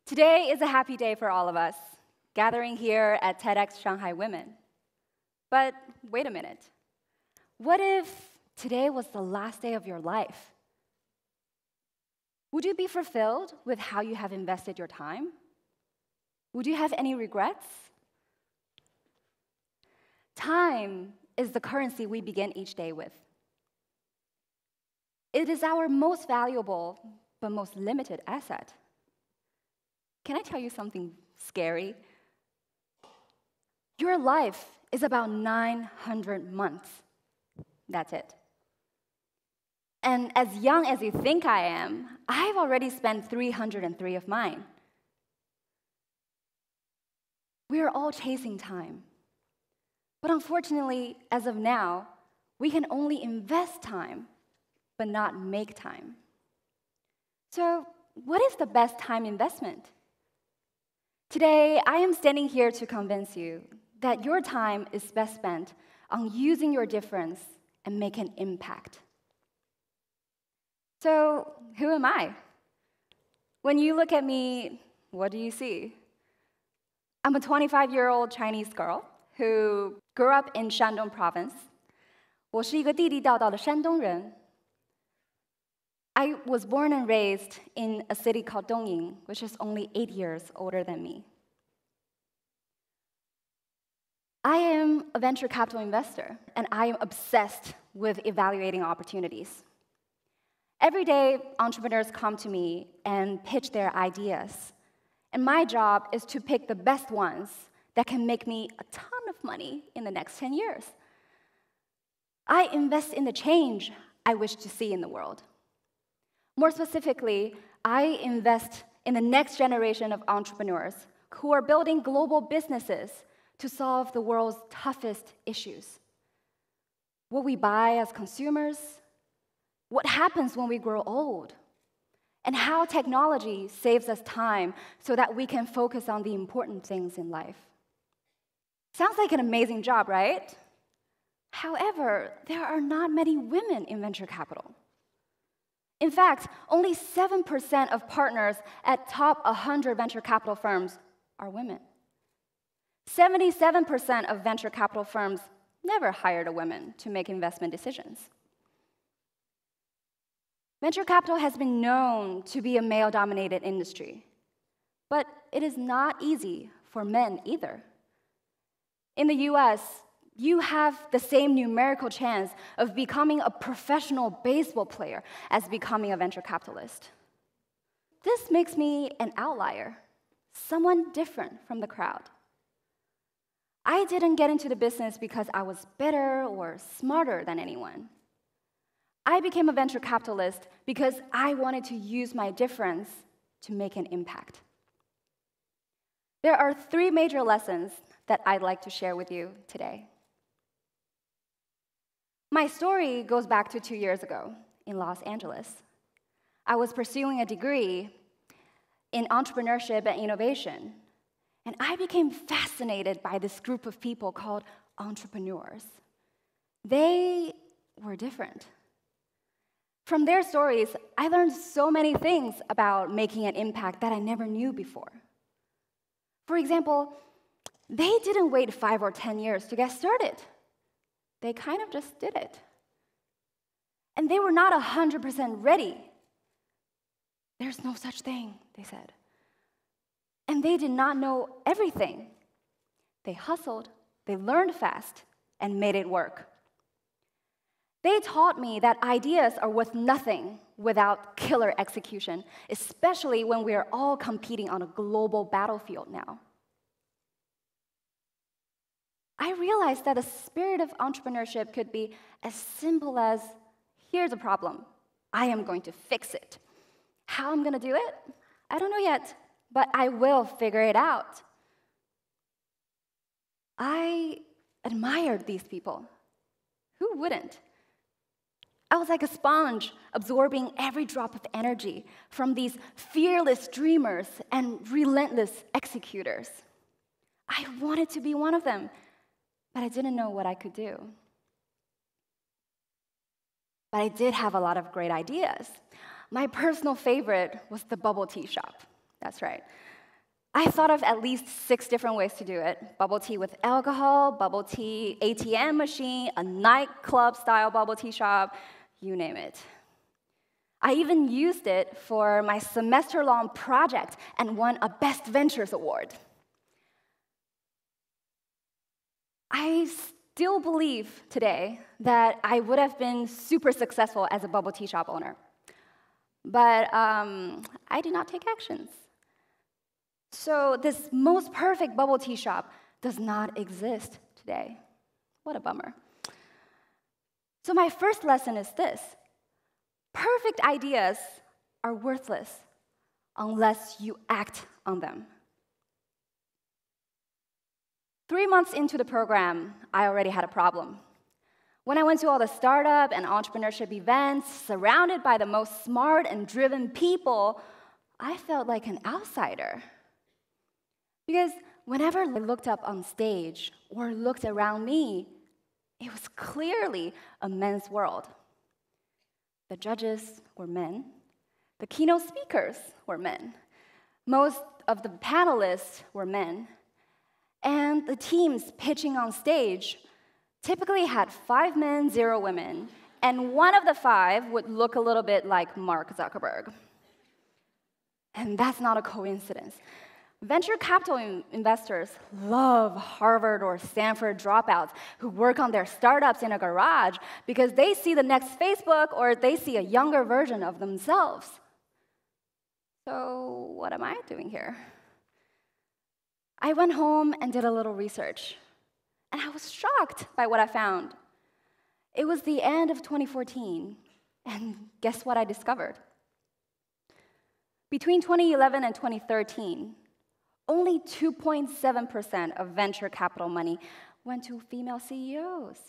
Today is a happy day for all of us, gathering here at TEDx Shanghai Women. But wait a minute. What if today was the last day of your life? Would you be fulfilled with how you have invested your time? Would you have any regrets? Time is the currency we begin each day with. It is our most valuable but most limited asset. Can I tell you something scary? Your life is about 900 months. That's it. And as young as you think I am, I've already spent 303 of mine. We are all chasing time. But unfortunately, as of now, we can only invest time, but not make time. So, what is the best time investment? Today, I am standing here to convince you that your time is best spent on using your difference and make an impact. So, who am I? When you look at me, what do you see? I'm a 25-year-old Chinese girl who grew up in Shandong province. 我是一个地地道道的山东人。I was born and raised in a city called Dongying, which is only 8 years older than me. I am a venture capital investor, and I am obsessed with evaluating opportunities. Every day, entrepreneurs come to me and pitch their ideas, and my job is to pick the best ones that can make me a ton of money in the next 10 years. I invest in the change I wish to see in the world. More specifically, I invest in the next generation of entrepreneurs who are building global businesses to solve the world's toughest issues. What we buy as consumers, what happens when we grow old, and how technology saves us time so that we can focus on the important things in life. Sounds like an amazing job, right? However, there are not many women in venture capital. In fact, only 7% of partners at top 100 venture capital firms are women. 77% of venture capital firms never hired a woman to make investment decisions. Venture capital has been known to be a male-dominated industry, but it is not easy for men either. In the US, you have the same numerical chance of becoming a professional baseball player as becoming a venture capitalist. This makes me an outlier, someone different from the crowd. I didn't get into the business because I was better or smarter than anyone. I became a venture capitalist because I wanted to use my difference to make an impact. There are 3 major lessons that I'd like to share with you today. My story goes back to 2 years ago in Los Angeles. I was pursuing a degree in entrepreneurship and innovation, and I became fascinated by this group of people called entrepreneurs. They were different. From their stories, I learned so many things about making an impact that I never knew before. For example, they didn't wait 5 or 10 years to get started. They kind of just did it. And they were not 100% ready. There's no such thing, they said. And they did not know everything. They hustled, they learned fast, and made it work. They taught me that ideas are worth nothing without killer execution, especially when we are all competing on a global battlefield now. I realized that the spirit of entrepreneurship could be as simple as, here's a problem, I am going to fix it. How I'm going to do it? I don't know yet, but I will figure it out. I admired these people. Who wouldn't? I was like a sponge, absorbing every drop of energy from these fearless dreamers and relentless executors. I wanted to be one of them, but I didn't know what I could do. But I did have a lot of great ideas. My personal favorite was the bubble tea shop. That's right. I thought of at least 6 different ways to do it. Bubble tea with alcohol, bubble tea ATM machine, a nightclub-style bubble tea shop, you name it. I even used it for my semester-long project and won a Best Ventures award. I still believe today that I would have been super successful as a bubble tea shop owner. But I did not take actions. So this most perfect bubble tea shop does not exist today. What a bummer. So my first lesson is this: perfect ideas are worthless unless you act on them. 3 months into the program, I already had a problem. When I went to all the startup and entrepreneurship events, surrounded by the most smart and driven people, I felt like an outsider. Because whenever I looked up on stage or looked around me, it was clearly a men's world. The judges were men. The keynote speakers were men. Most of the panelists were men. And the teams pitching on stage typically had 5 men, 0 women, and one of the 5 would look a little bit like Mark Zuckerberg. And that's not a coincidence. Venture capital investors love Harvard or Stanford dropouts who work on their startups in a garage because they see the next Facebook or they see a younger version of themselves. So what am I doing here? I went home and did a little research, and I was shocked by what I found. It was the end of 2014, and guess what I discovered? Between 2011 and 2013, only 2.7% of venture capital money went to female CEOs.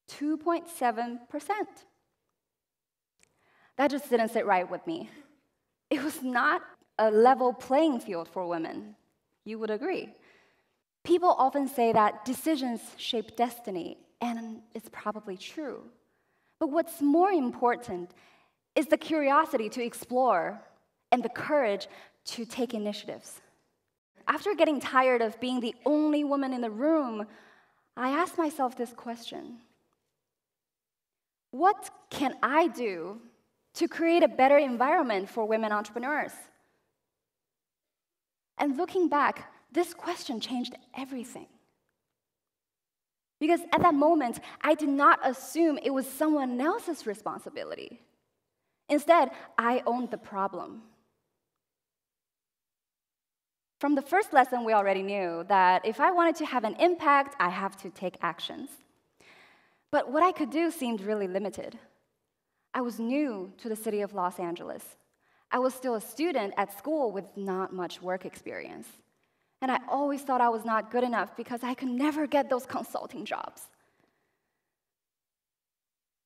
2.7%. That just didn't sit right with me. It was not a level playing field for women. You would agree. People often say that decisions shape destiny, and it's probably true. But what's more important is the curiosity to explore and the courage to take initiatives. After getting tired of being the only woman in the room, I asked myself this question: what can I do to create a better environment for women entrepreneurs? And looking back, this question changed everything. Because at that moment, I did not assume it was someone else's responsibility. Instead, I owned the problem. From the first lesson, we already knew that if I wanted to have an impact, I have to take actions. But what I could do seemed really limited. I was new to the city of Los Angeles. I was still a student at school with not much work experience. And I always thought I was not good enough because I could never get those consulting jobs.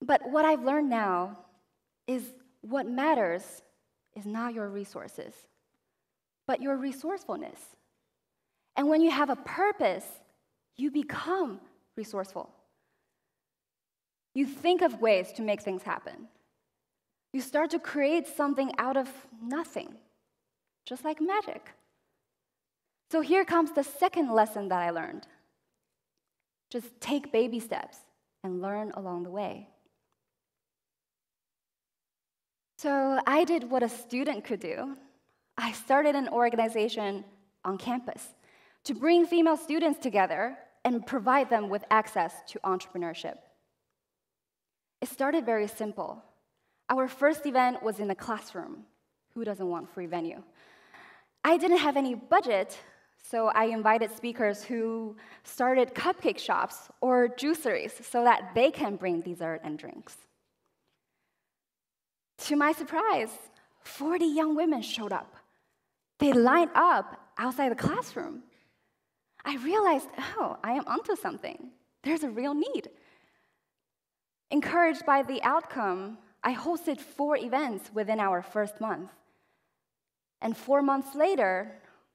But what I've learned now is what matters is not your resources, but your resourcefulness. And when you have a purpose, you become resourceful. You think of ways to make things happen. You start to create something out of nothing, just like magic. So here comes the second lesson that I learned. Just take baby steps and learn along the way. So I did what a student could do. I started an organization on campus to bring female students together and provide them with access to entrepreneurship. It started very simple. Our first event was in a classroom. Who doesn't want free venue? I didn't have any budget, so I invited speakers who started cupcake shops or juiceries so that they can bring dessert and drinks. To my surprise, 40 young women showed up. They lined up outside the classroom. I realized, oh, I am onto something. There's a real need. Encouraged by the outcome, I hosted 4 events within our first month. And 4 months later,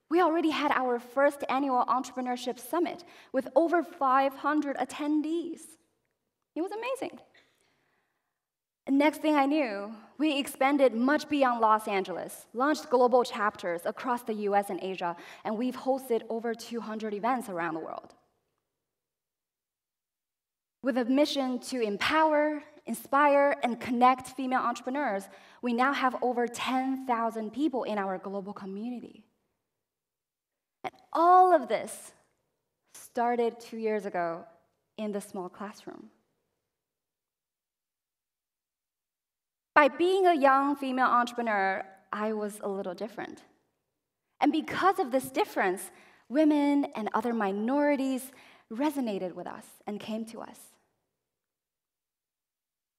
we already had our first annual entrepreneurship summit with over 500 attendees. It was amazing. And next thing I knew, we expanded much beyond Los Angeles, launched global chapters across the US and Asia, and we've hosted over 200 events around the world. With a mission to empower, inspire, and connect female entrepreneurs, we now have over 10,000 people in our global community. And all of this started 2 years ago in the small classroom. By being a young female entrepreneur, I was a little different. And because of this difference, women and other minorities resonated with us and came to us.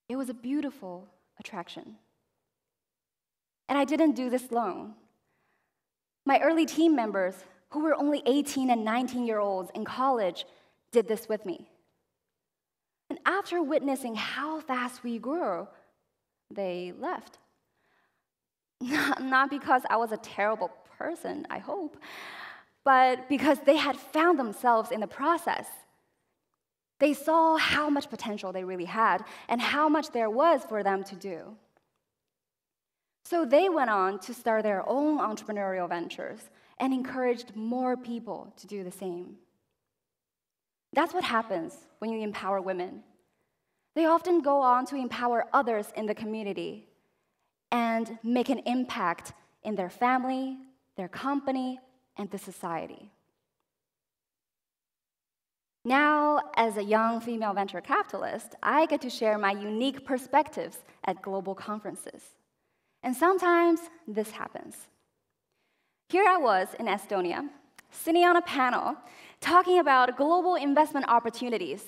It was a beautiful attraction. And I didn't do this alone. My early team members, who were only 18 and 19-year-olds in college, did this with me. And after witnessing how fast we grew, they left. Not because I was a terrible person, I hope, but because they had found themselves in the process. They saw how much potential they really had and how much there was for them to do. So they went on to start their own entrepreneurial ventures and encouraged more people to do the same. That's what happens when you empower women. They often go on to empower others in the community and make an impact in their family, their company, and the society. Now, as a young female venture capitalist, I get to share my unique perspectives at global conferences. And sometimes this happens. Here I was in Estonia, sitting on a panel, talking about global investment opportunities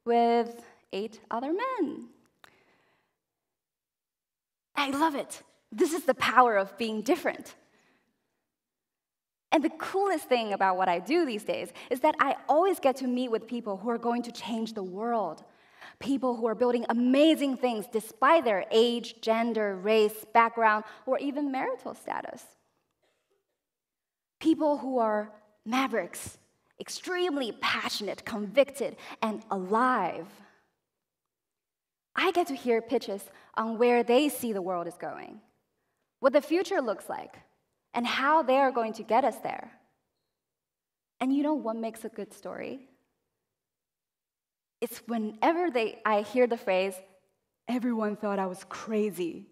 with 8 other men. I love it. This is the power of being different. And the coolest thing about what I do these days is that I always get to meet with people who are going to change the world. People who are building amazing things despite their age, gender, race, background, or even marital status. People who are mavericks, extremely passionate, convicted, and alive. I get to hear pitches on where they see the world is going, what the future looks like, and how they are going to get us there. And you know what makes a good story? It's whenever I hear the phrase, "Everyone thought I was crazy."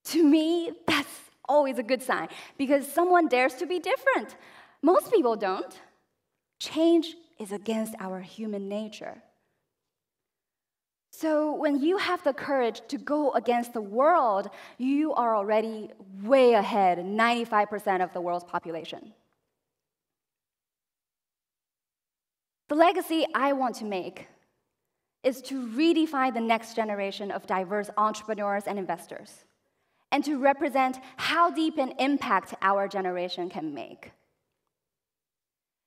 To me, that's always a good sign, because someone dares to be different. Most people don't. Change is against our human nature. So when you have the courage to go against the world, you are already way ahead, 95% of the world's population. The legacy I want to make is to redefine the next generation of diverse entrepreneurs and investors, and to represent how deep an impact our generation can make.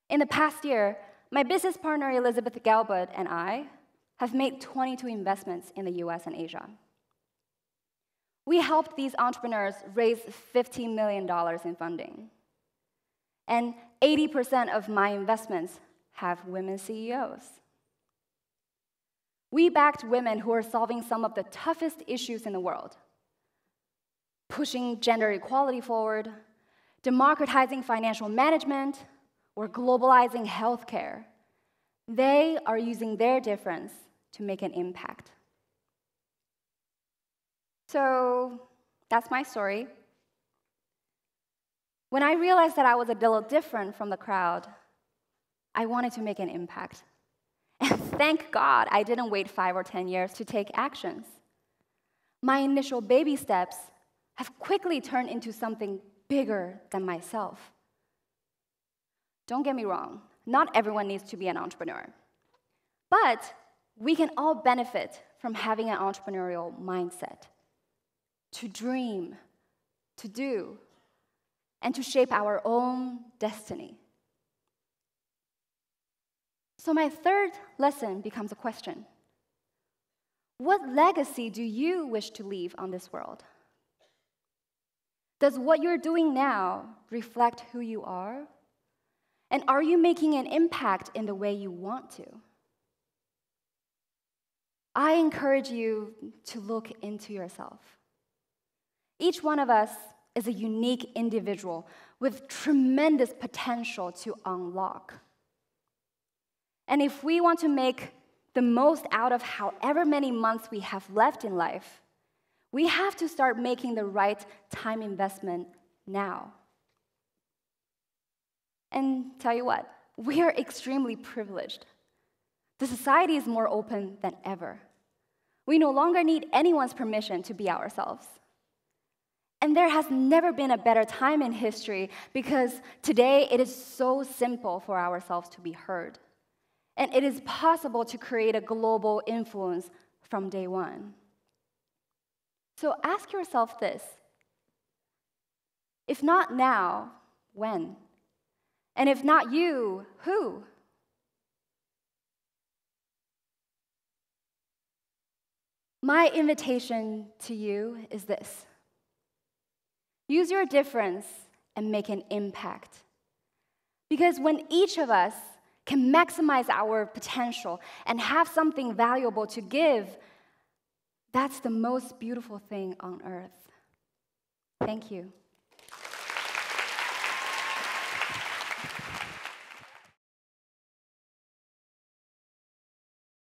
In the past year, my business partner Elizabeth Galbut and I have made 22 investments in the US and Asia. We helped these entrepreneurs raise $15 million in funding. And 80% of my investments have women CEOs. We backed women who are solving some of the toughest issues in the world, pushing gender equality forward, democratizing financial management, or globalizing healthcare. They are using their difference to make an impact. So that's my story. When I realized that I was a little different from the crowd, I wanted to make an impact. And thank God I didn't wait 5 or 10 years to take actions. My initial baby steps have quickly turned into something bigger than myself. Don't get me wrong, not everyone needs to be an entrepreneur. But we can all benefit from having an entrepreneurial mindset, to dream, to do, and to shape our own destiny. So my third lesson becomes a question. What legacy do you wish to leave on this world? Does what you're doing now reflect who you are? And are you making an impact in the way you want to? I encourage you to look into yourself. Each one of us is a unique individual with tremendous potential to unlock. And if we want to make the most out of however many months we have left in life, we have to start making the right time investment now. And tell you what, we are extremely privileged. The society is more open than ever. We no longer need anyone's permission to be ourselves. And there has never been a better time in history because today it is so simple for ourselves to be heard. And it is possible to create a global influence from day one. So ask yourself this: if not now, when? And if not you, who? My invitation to you is this: use your difference and make an impact. Because when each of us can maximize our potential and have something valuable to give, that's the most beautiful thing on earth. Thank you.